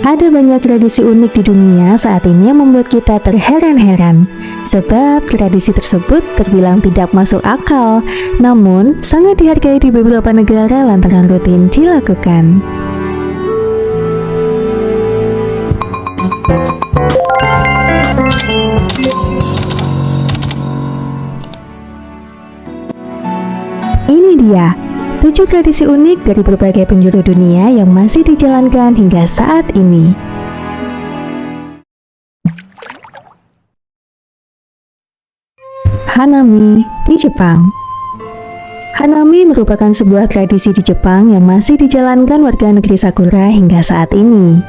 Ada banyak tradisi unik di dunia saat ini yang membuat kita terheran-heran. Sebab tradisi tersebut terbilang tidak masuk akal, namun sangat dihargai di beberapa negara lantaran rutin dilakukan. Ini dia 7 tradisi unik dari berbagai penjuru dunia yang masih dijalankan hingga saat ini. Hanami di Jepang. Hanami merupakan sebuah tradisi di Jepang yang masih dijalankan warga negeri Sakura hingga saat ini.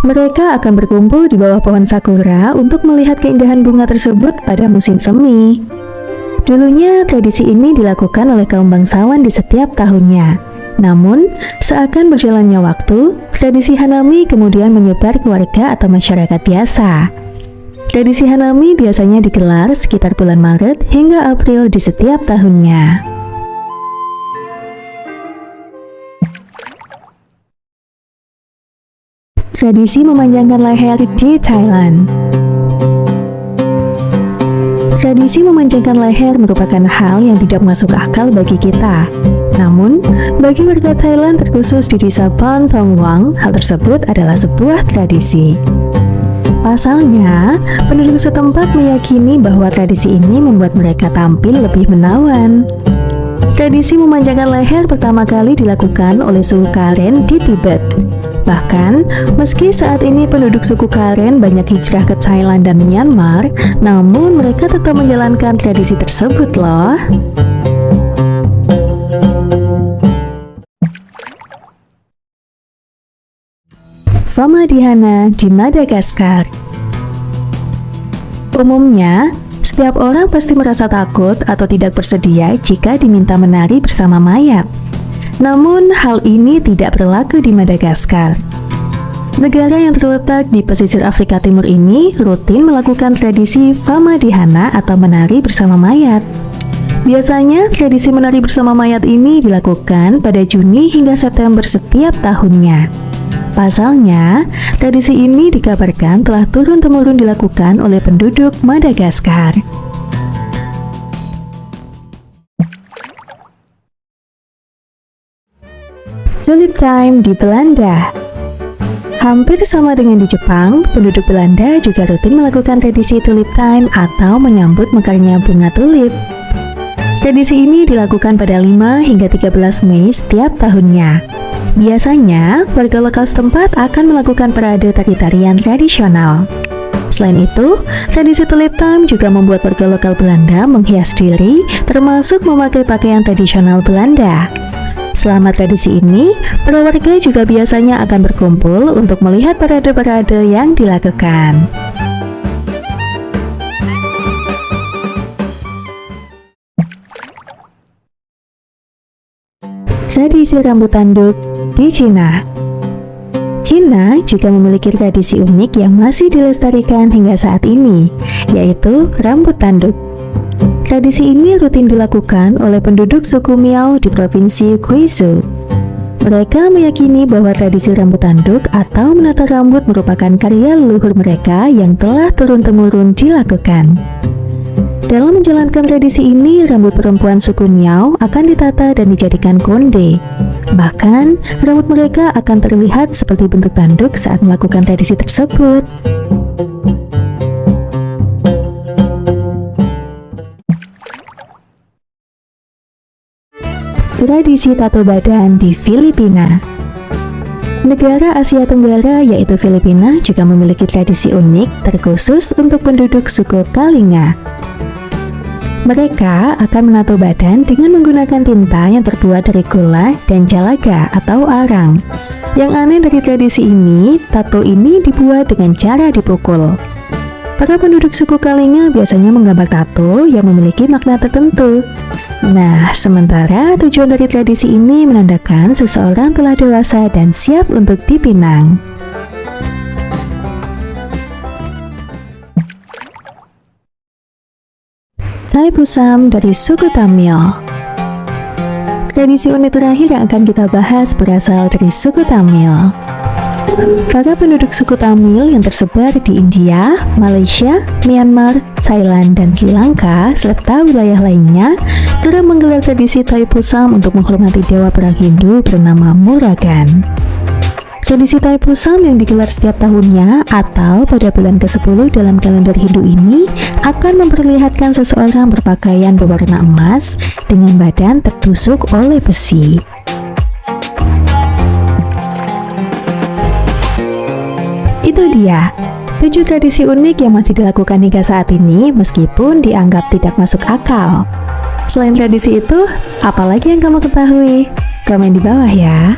Mereka akan berkumpul di bawah pohon sakura untuk melihat keindahan bunga tersebut pada musim semi. Dulunya, tradisi ini dilakukan oleh kaum bangsawan di setiap tahunnya. Namun, seakan berjalannya waktu, tradisi Hanami kemudian menyebar ke warga atau masyarakat biasa. Tradisi Hanami biasanya digelar sekitar bulan Maret hingga April di setiap tahunnya. Tradisi memanjangkan leher di Thailand. Tradisi memanjangkan leher merupakan hal yang tidak masuk akal bagi kita. Namun, bagi warga Thailand terkhusus di desa Ban Thong Luang, hal tersebut adalah sebuah tradisi. Pasalnya, penduduk setempat meyakini bahwa tradisi ini membuat mereka tampil lebih menawan. Tradisi memanjangkan leher pertama kali dilakukan oleh suku Karen di Tibet. Bahkan, meski saat ini penduduk suku Karen banyak hijrah ke Thailand dan Myanmar, namun mereka tetap menjalankan tradisi tersebut loh. Famadihana di Madagaskar. Umumnya, setiap orang pasti merasa takut atau tidak bersedia jika diminta menari bersama mayat. Namun, hal ini tidak berlaku di Madagaskar. Negara yang terletak di pesisir Afrika Timur ini rutin melakukan tradisi Famadihana atau menari bersama mayat. Biasanya, tradisi menari bersama mayat ini dilakukan pada Juni hingga September setiap tahunnya. Pasalnya, tradisi ini dikabarkan telah turun-temurun dilakukan oleh penduduk Madagaskar. Tulip Time di Belanda. Hampir sama dengan di Jepang, penduduk Belanda juga rutin melakukan tradisi Tulip Time atau menyambut mekarnya bunga tulip. Tradisi ini dilakukan pada 5 hingga 13 Mei setiap tahunnya. Biasanya, warga lokal setempat akan melakukan parade tari-tarian tradisional. Selain itu, tradisi Tulip Time juga membuat warga lokal Belanda menghias diri, termasuk memakai pakaian tradisional Belanda. Selama tradisi ini, para warga juga biasanya akan berkumpul untuk melihat parade-parade yang dilakukan. Tradisi rambut tanduk di Cina. Cina juga memiliki tradisi unik yang masih dilestarikan hingga saat ini, yaitu rambut tanduk. Tradisi ini rutin dilakukan oleh penduduk suku Miao di provinsi Guizhou. Mereka meyakini bahwa tradisi rambut tanduk atau menata rambut merupakan karya leluhur mereka yang telah turun-temurun dilakukan. Dalam menjalankan tradisi ini, rambut perempuan suku Miao akan ditata dan dijadikan konde. Bahkan, rambut mereka akan terlihat seperti bentuk tanduk saat melakukan tradisi tersebut. Tradisi tato badan di Filipina. Negara Asia Tenggara yaitu Filipina juga memiliki tradisi unik terkhusus untuk penduduk suku Kalinga. Mereka akan menato badan dengan menggunakan tinta yang terbuat dari gula dan jalaga atau arang. Yang aneh dari tradisi ini, tato ini dibuat dengan cara dipukul. Para penduduk suku Kalinga biasanya menggambar tato yang memiliki makna tertentu. Nah, sementara tujuan dari tradisi ini menandakan seseorang telah dewasa dan siap untuk dipinang. Taipusam dari suku Tamil. Tradisi unik terakhir yang akan kita bahas berasal dari suku Tamil. Para penduduk suku Tamil yang tersebar di India, Malaysia, Myanmar, Thailand, dan Sri Lanka, serta wilayah lainnya, kerap menggelar tradisi Thaipusam untuk menghormati dewa perang Hindu bernama Murugan. Tradisi Thaipusam yang digelar setiap tahunnya atau pada bulan ke-10 dalam kalender Hindu ini akan memperlihatkan seseorang berpakaian berwarna emas dengan badan tertusuk oleh besi. Itu dia 7 tradisi unik yang masih dilakukan hingga saat ini meskipun dianggap tidak masuk akal. Selain tradisi itu, apalagi yang kamu ketahui? Komen di bawah ya.